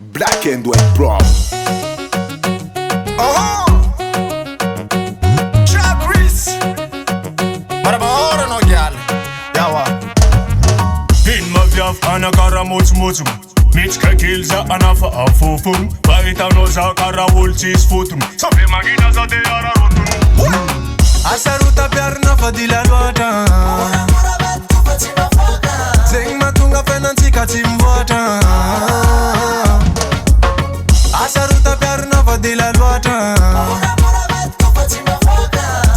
Black and white prom. Oh, Chakris. Marabora no gyal. Yawa. In my viaf ana kara mutsmutsum. Mitska kilza ana fa afufum. Baita no za kara wulchis futum. Sabe magina za de ara rotum. Asaruta perna fadila lwata. Zeng matunga penanti katimwata. Asaruta perna fadila lwata.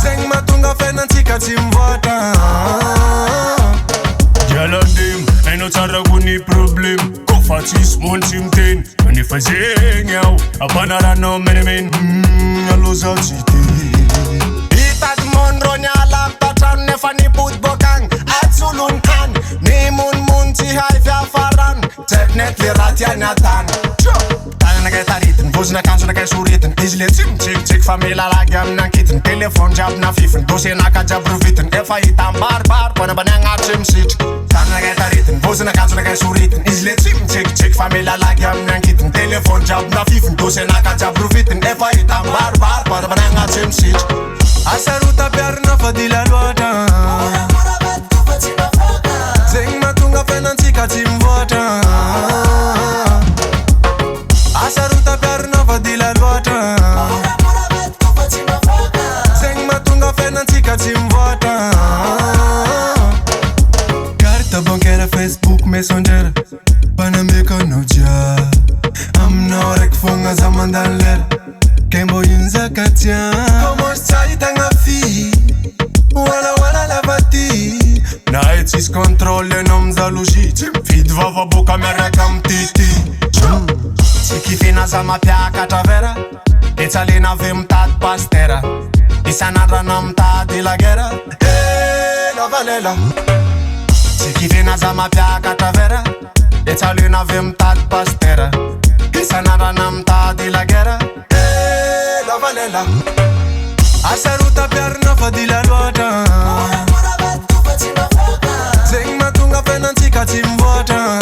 Zeng matunga penanti katimwata. Jalandim, eno tsara kuni problem. Kofatis montim ten. Ani fazeng yaw. Apana rano menemen. Aloza chite. Itat monro nyala patran nefani put bokang. Atsulun kan. Ni mun ti hai fia faran. Teknet li ratja natan. Tana ge tariten, vozna kansu na ge suriten. Isle tim tik famila lagam na kitten. Telefon jab na fifen, dosi na ka jab ruviten. Efa itam bar, pana bananga tim sit. Tana ge tariten, vozna kansu na ge suriten. Isle tim tik famila lagam na kitten. Telefon jab na fifen, dosi na ka jab ruviten. Efa itam bar, pana bananga tim sit. Asaruta perna fadila lwata. Zeng matunga penanti katimwata. Asaruta perna fadila lwata. Zeng matunga penanti katimwata. Carta bancaire, Facebook, Messenger. Panameka no ja. Amna rek fonga zaman dan ler. Kembo yunza katia. Como sai tanga fi. Wala la bati. Na etis controle nom zaluji. Fid vava boca mera cam titi. Tiki fina za mapia katavera. Italina vim tat pastera. Isanadra nam ta di la guerra. La valela. Tiki fina za mapia katavera. Italina vim tat pastera. Isanadra nam ta di la guerra. La valela. Asaruta perna fadila lwata. Zeng matunga penanti katimwata.